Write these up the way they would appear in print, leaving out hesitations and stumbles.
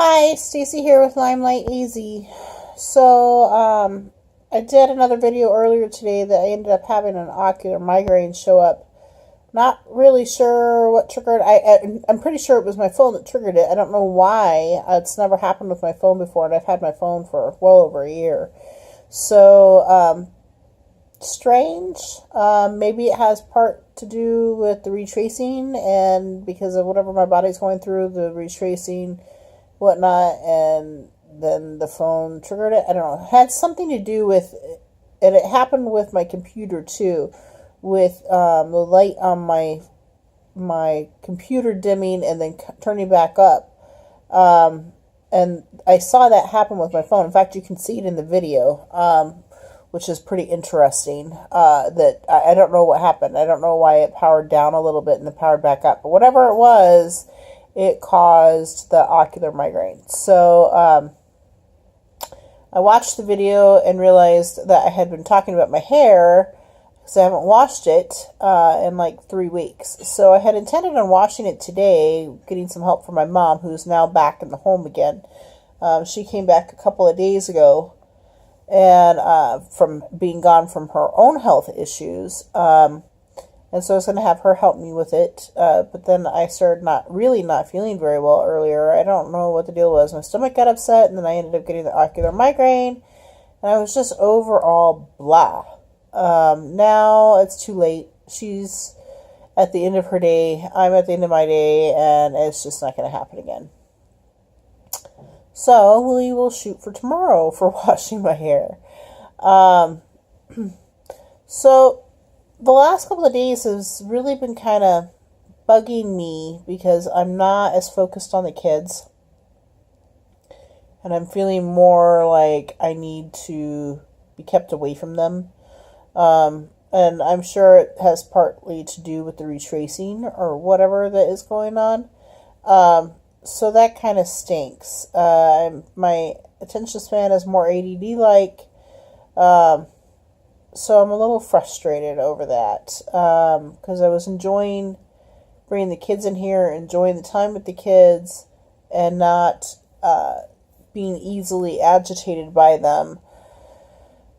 Hi, Stacy here with Limelight Easy. So, I did another video earlier today that I ended up having an ocular migraine show up. Not really sure what triggered. I'm pretty sure it was my phone that triggered it. I don't know why. It's never happened with my phone before, and I've had my phone for well over a year. So, strange. Maybe it has part to do with the retracing, and because of whatever my body's going through, the retracing, whatnot, and then the phone triggered it. I don't know. It had something to do with, and it happened with my computer too, with the light on my computer dimming and then turning back up. And I saw that happen with my phone. In fact, you can see it in the video, which is pretty interesting. That I don't know what happened. I don't know why it powered down a little bit and then powered back up. But whatever it was, it caused the ocular migraine. So I watched the video and realized that I had been talking about my hair because I haven't washed it in like 3 weeks. So I had intended on washing it today, getting some help from my mom, who's now back in the home again. She came back a couple of days ago, and from being gone from her own health issues. And so I was going to have her help me with it. But then I started not feeling very well earlier. I don't know what the deal was. My stomach got upset, and then I ended up getting the ocular migraine. And I was just overall blah. Now it's too late. She's at the end of her day. I'm at the end of my day. And it's just not going to happen again. So we will shoot for tomorrow for washing my hair. So the last couple of days has really been kind of bugging me because I'm not as focused on the kids. And I'm feeling more like I need to be kept away from them. And I'm sure it has partly to do with the retracing or whatever that is going on. So that kind of stinks. My attention span is more ADD-like. So I'm a little frustrated over that, because I was enjoying bringing the kids in here, enjoying the time with the kids, and not being easily agitated by them.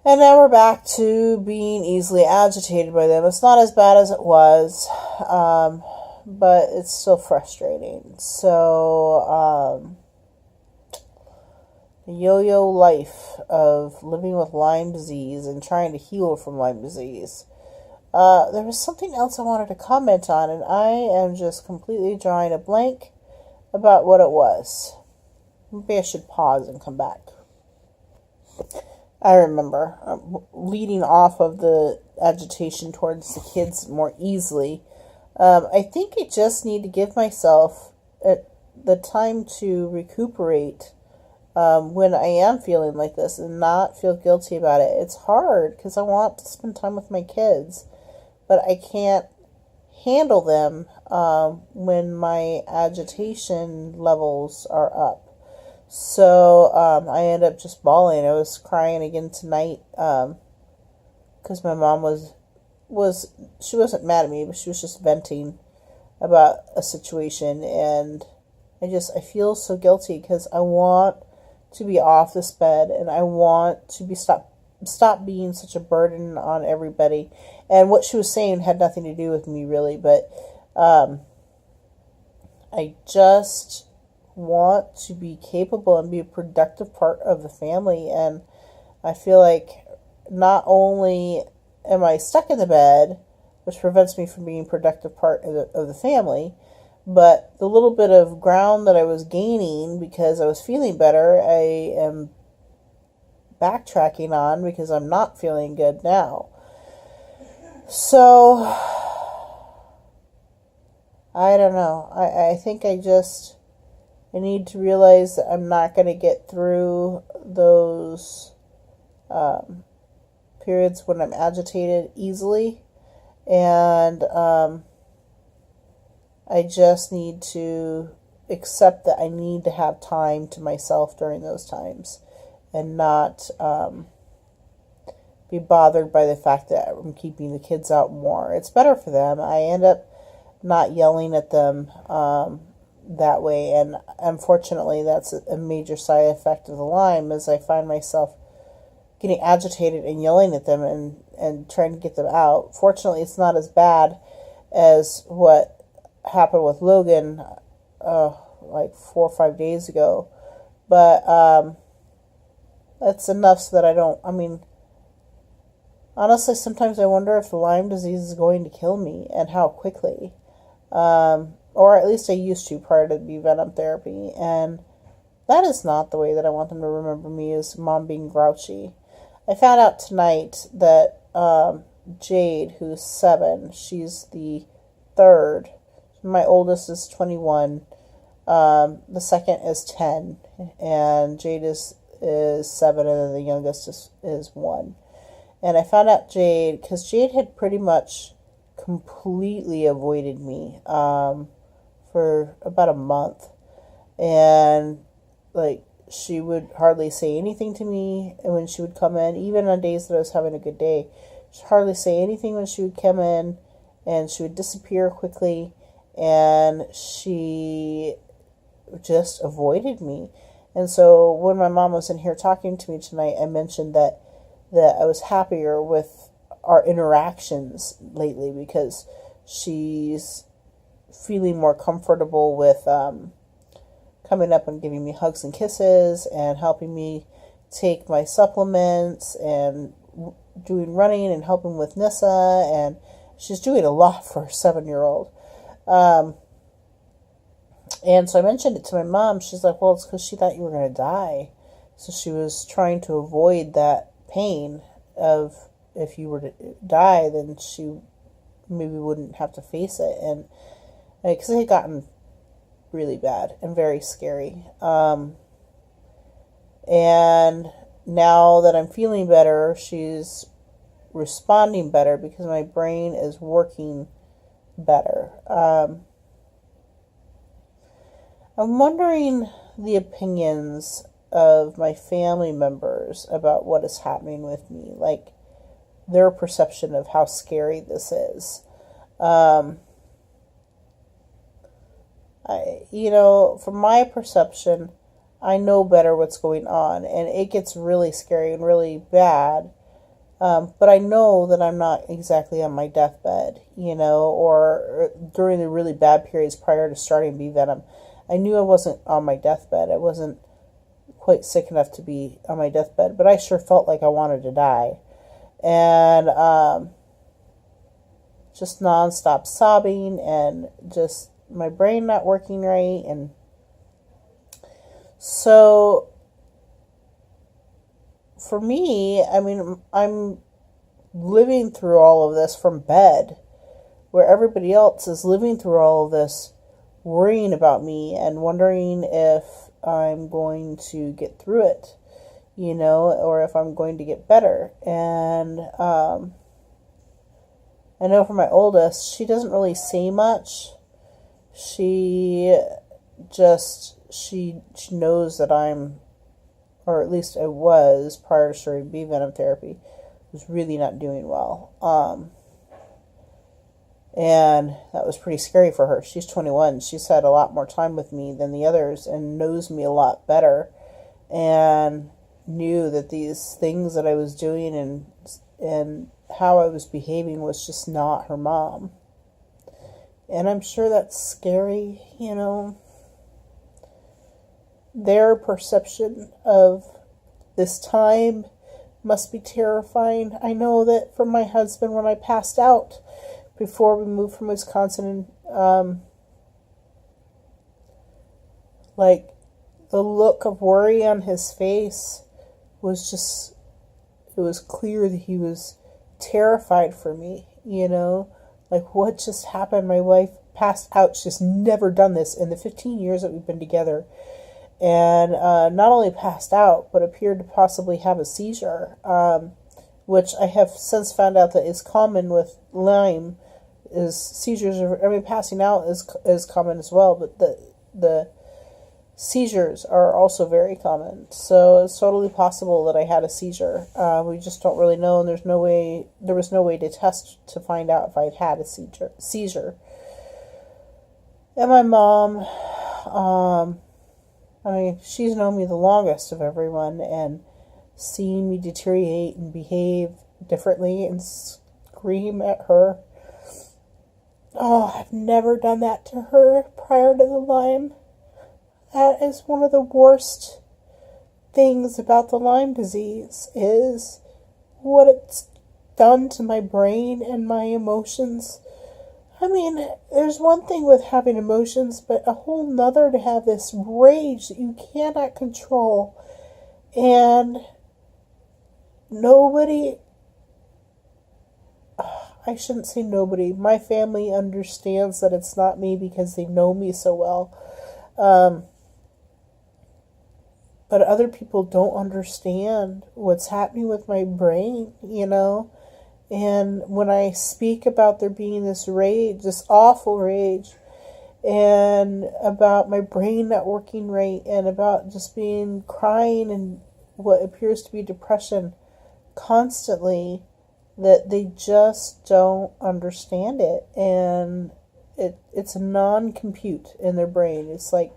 And now we're back to being easily agitated by them. It's not as bad as it was, but it's still frustrating. So, the yo-yo life of living with Lyme disease and trying to heal from Lyme disease. There was something else I wanted to comment on, and I am just completely drawing a blank about what it was. Maybe I should pause and come back. I remember leading off of the agitation towards the kids more easily. I think I just need to give myself the time to recuperate when I am feeling like this and not feel guilty about it. It's hard because I want to spend time with my kids, but I can't handle them when my agitation levels are up. So I end up just bawling. I was crying again tonight because my mom she wasn't mad at me, but she was just venting about a situation, and I feel so guilty because I want to be off this bed, and I want to be stop being such a burden on everybody. And what she was saying had nothing to do with me really, but I just want to be capable and be a productive part of the family. And I feel like not only am I stuck in the bed, which prevents me from being a productive part of the family, but the little bit of ground that I was gaining because I was feeling better, I am backtracking on because I'm not feeling good now. So, I don't know. I think I need to realize that I'm not going to get through those periods when I'm agitated easily. And I just need to accept that I need to have time to myself during those times and not be bothered by the fact that I'm keeping the kids out more. It's better for them. I end up not yelling at them that way. And unfortunately, that's a major side effect of the Lyme, is I find myself getting agitated and yelling at them and trying to get them out. Fortunately, it's not as bad as what happened with Logan like 4 or 5 days ago. But that's enough so that I don't, I mean, honestly, sometimes I wonder if the Lyme disease is going to kill me and how quickly. Or at least I used to prior to the venom therapy. And that is not the way that I want them to remember me, as mom being grouchy. I found out tonight that Jade, who's 7, she's the third. My oldest is 21. The second is 10. And Jade is 7, and then the youngest is 1. And I found out Jade, because Jade had pretty much completely avoided me for about a month. And, like, she would hardly say anything to me when she would come in, even on days that I was having a good day. She'd hardly say anything when she would come in, and she would disappear quickly, and she just avoided me. And so when my mom was in here talking to me tonight, I mentioned that I was happier with our interactions lately, because she's feeling more comfortable with coming up and giving me hugs and kisses and helping me take my supplements and doing running and helping with Nissa, and she's doing a lot for a 7-year-old. And so I mentioned it to my mom. She's like, well, it's because she thought you were going to die. So she was trying to avoid that pain of, if you were to die, then she maybe wouldn't have to face it. And because it had gotten really bad and very scary. And now that I'm feeling better, she's responding better because my brain is working better. I'm wondering the opinions of my family members about what is happening with me, like their perception of how scary this is. From my perception, I know better what's going on, and it gets really scary and really bad. But I know that I'm not exactly on my deathbed, or during the really bad periods prior to starting bee venom. I knew I wasn't on my deathbed. I wasn't quite sick enough to be on my deathbed, but I sure felt like I wanted to die. And just nonstop sobbing and just my brain not working right. And so for me, I mean, I'm living through all of this from bed, where everybody else is living through all of this, worrying about me and wondering if I'm going to get through it, or if I'm going to get better. And I know for my oldest, she doesn't really say much. She knows that I'm, or at least I was prior to starting bee venom therapy, was really not doing well. And that was pretty scary for her. She's 21. She's had a lot more time with me than the others and knows me a lot better, and knew that these things that I was doing and how I was behaving was just not her mom. And I'm sure that's scary, Their perception of this time must be terrifying. I know that for my husband, when I passed out before we moved from Wisconsin, like the look of worry on his face was just, it was clear that he was terrified for me, like what just happened. My wife passed out. She's never done this in the 15 years that we've been together. And not only passed out, but appeared to possibly have a seizure, which I have since found out that is common with Lyme. Is seizures, passing out is common as well, but the seizures are also very common. So it's totally possible that I had a seizure. We just don't really know, and there was no way to test to find out if I'd had a seizure. And my mom, I mean, she's known me the longest of everyone, and seeing me deteriorate and behave differently and scream at her. Oh, I've never done that to her prior to the Lyme. That is one of the worst things about the Lyme disease, is what it's done to my brain and my emotions. I mean, there's one thing with having emotions, but a whole nother to have this rage that you cannot control. And nobody, I shouldn't say nobody, my family understands that it's not me because they know me so well. But other people don't understand what's happening with my brain, you know? And when I speak about there being this rage, this awful rage, and about my brain not working right, and about just being crying and what appears to be depression constantly, that they just don't understand it. And it's a non-compute in their brain. It's like,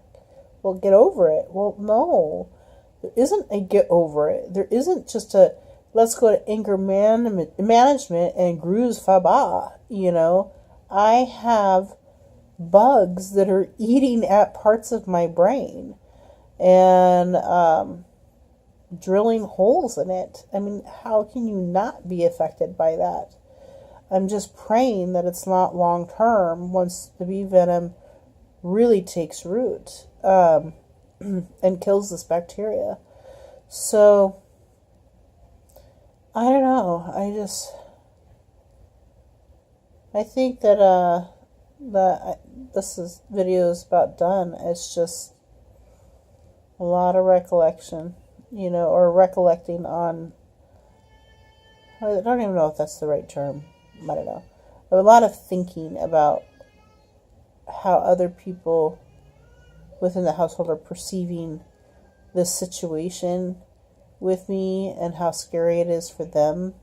well, get over it. Well, no. There isn't a get over it. There isn't just a let's go to anger management and gruz faba, you know. I have bugs that are eating at parts of my brain and drilling holes in it. I mean, how can you not be affected by that? I'm just praying that it's not long term once the bee venom really takes root and kills this bacteria. So I don't know. I think that this video is about done. It's just a lot of recollection, you know, or recollecting on. I don't even know if that's the right term. I don't know. A lot of thinking about how other people within the household are perceiving this situation with me and how scary it is for them.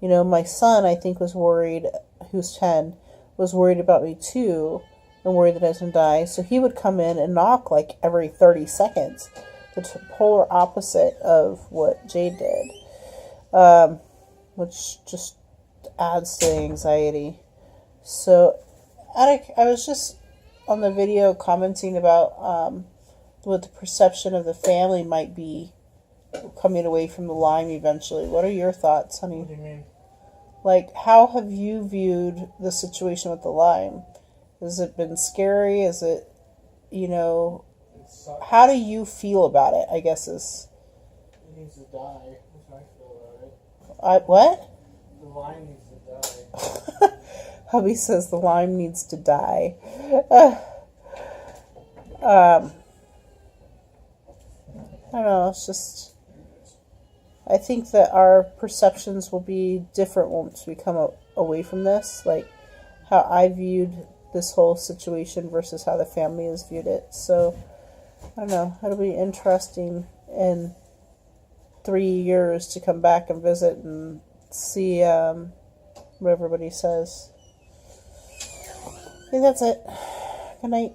You know, my son, I think, was worried, who's 10, was worried about me too, and worried that I was going to die. So he would come in and knock like every 30 seconds, the polar opposite of what Jade did, which just adds to the anxiety. So I was just on the video commenting about what the perception of the family might be coming away from the Lyme eventually. What are your thoughts, honey? What do you mean? Like, how have you viewed the situation with the Lyme? Has it been scary? Is it, you know, how do you feel about it, I guess is... It needs to die. That's how I feel about it. What? The Lyme needs to die. Hubby says the Lyme needs to die. I don't know, it's just... I think that our perceptions will be different once we come away from this. Like, how I viewed this whole situation versus how the family has viewed it. So, I don't know. It'll be interesting in 3 years to come back and visit and see what everybody says. I think that's it. Good night.